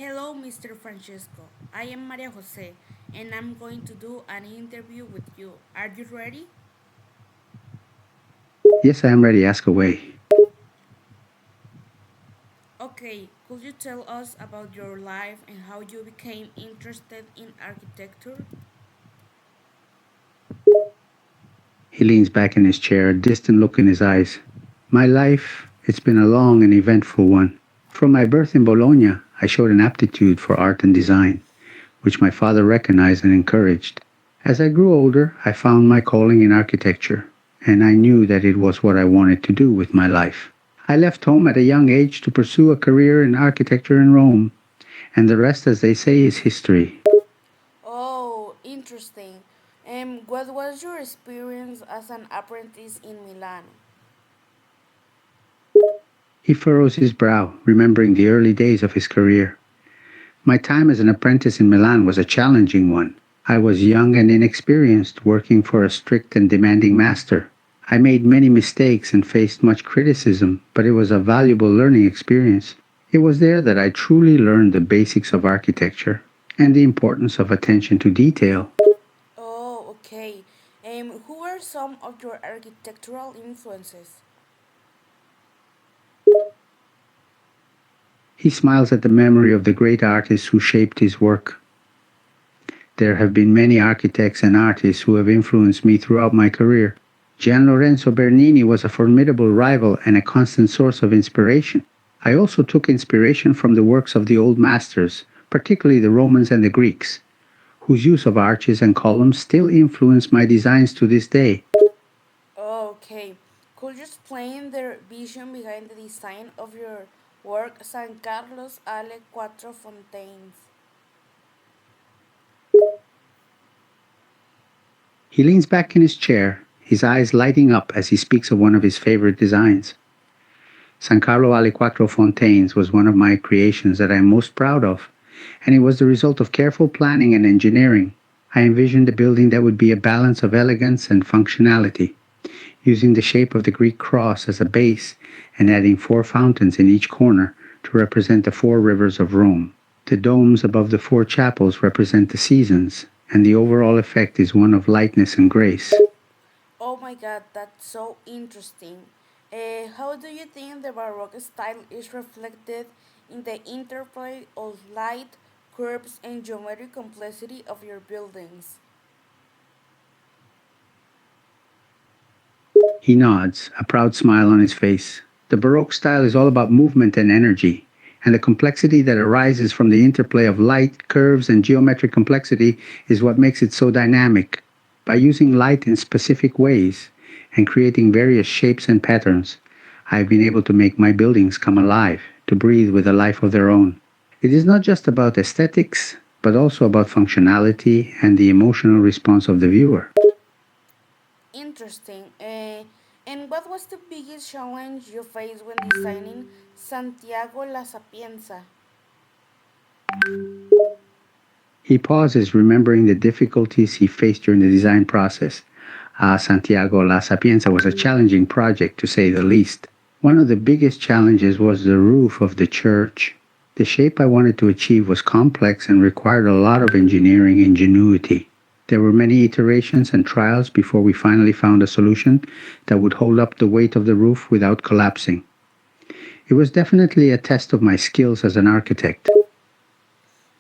Hello, Mr. Francesco. I am Maria Jose, and I'm going to do an interview with you. Are you ready? Yes, I am ready. Ask away. Okay, could you tell us about your life and how you became interested in architecture? He leans back in his chair, a distant look in his eyes. My life, it's been a long and eventful one. From my birth in Bologna, I showed an aptitude for art and design, which my father recognized and encouraged. As I grew older, I found my calling in architecture, and I knew that it was what I wanted to do with my life. I left home at a young age to pursue a career in architecture in Rome, and the rest, as they say, is history. Oh, interesting. What was your experience as an apprentice in Milan? He furrows his brow, remembering the early days of his career. My time as an apprentice in Milan was a challenging one. I was young and inexperienced, working for a strict and demanding master. I made many mistakes and faced much criticism, but it was a valuable learning experience. It was there that I truly learned the basics of architecture and the importance of attention to detail. Oh, okay. Who were some of your architectural influences? He smiles at the memory of the great artists who shaped his work. There have been many architects and artists who have influenced me throughout my career. Gian Lorenzo Bernini was a formidable rival and a constant source of inspiration. I also took inspiration from the works of the old masters, particularly the Romans and the Greeks, whose use of arches and columns still influence my designs to this day. Okay. Could you explain the vision behind the design of your work, San Carlos alle Quattro Fontaines? He leans back in his chair, his eyes lighting up as he speaks of one of his favorite designs. San Carlo alle Quattro Fontaines was one of my creations that I am most proud of, and it was the result of careful planning and engineering. I envisioned a building that would be a balance of elegance and functionality, using the shape of the Greek cross as a base and adding four fountains in each corner to represent the four rivers of Rome. The domes above the four chapels represent the seasons, and the overall effect is one of lightness and grace. Oh my god, that's so interesting. How do you think the Baroque style is reflected in the interplay of light, curves, and geometric complexity of your buildings? He nods, a proud smile on his face. The Baroque style is all about movement and energy, and the complexity that arises from the interplay of light, curves, and geometric complexity is what makes it so dynamic. By using light in specific ways and creating various shapes and patterns, I've been able to make my buildings come alive, to breathe with a life of their own. It is not just about aesthetics, but also about functionality and the emotional response of the viewer. Interesting. And what was the biggest challenge you faced when designing Santiago La Sapienza? He pauses, remembering the difficulties he faced during the design process. Santiago La Sapienza was a challenging project, to say the least. One of the biggest challenges was the roof of the church. The shape I wanted to achieve was complex and required a lot of engineering ingenuity. There were many iterations and trials before we finally found a solution that would hold up the weight of the roof without collapsing. It was definitely a test of my skills as an architect.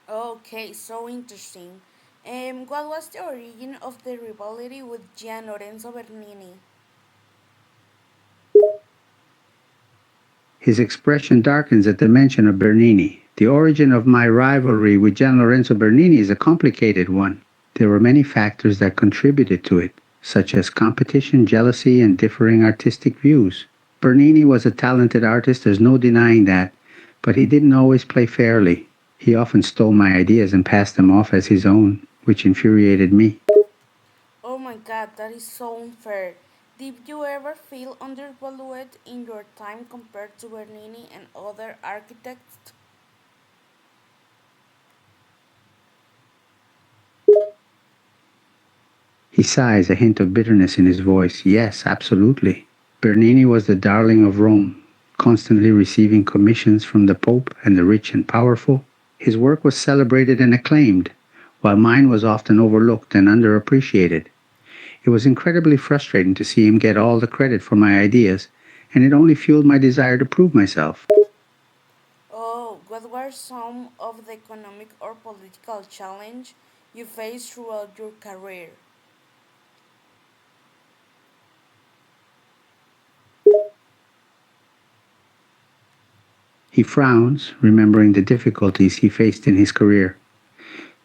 Okay, so interesting. What was the origin of the rivalry with Gian Lorenzo Bernini? His expression darkens at the mention of Bernini. The origin of my rivalry with Gian Lorenzo Bernini is a complicated one. There were many factors that contributed to it, such as competition, jealousy, and differing artistic views. Bernini was a talented artist, there's no denying that, but he didn't always play fairly. He often stole my ideas and passed them off as his own, which infuriated me. Oh my god, that is so unfair. Did you ever feel undervalued in your time compared to Bernini and other architects? He sighs, a hint of bitterness in his voice. Yes, absolutely. Bernini was the darling of Rome, constantly receiving commissions from the Pope and the rich and powerful. His work was celebrated and acclaimed, while mine was often overlooked and underappreciated. It was incredibly frustrating to see him get all the credit for my ideas, and it only fueled my desire to prove myself. Oh, what were some of the economic or political challenge you faced throughout your career? He frowns, remembering the difficulties he faced in his career.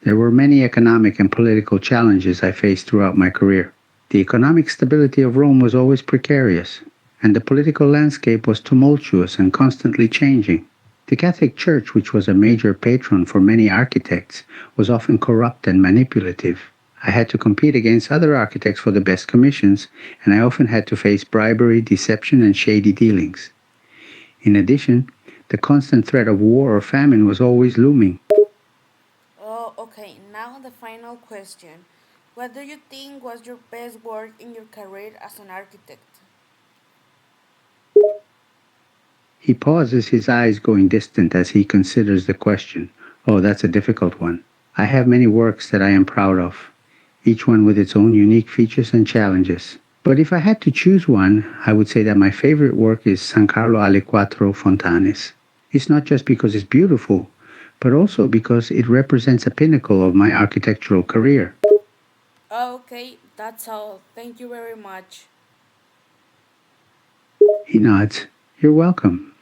There were many economic and political challenges I faced throughout my career. The economic stability of Rome was always precarious, and the political landscape was tumultuous and constantly changing. The Catholic Church, which was a major patron for many architects, was often corrupt and manipulative. I had to compete against other architects for the best commissions, and I often had to face bribery, deception, and shady dealings. In addition, the constant threat of war or famine was always looming. Oh, okay, now the final question. What do you think was your best work in your career as an architect? He pauses, his eyes going distant as he considers the question. Oh, that's a difficult one. I have many works that I am proud of, each one with its own unique features and challenges. But if I had to choose one, I would say that my favorite work is San Carlo alle Quattro Fontanes. It's not just because it's beautiful, but also because it represents a pinnacle of my architectural career. Okay, that's all. Thank you very much. He nods. You're welcome.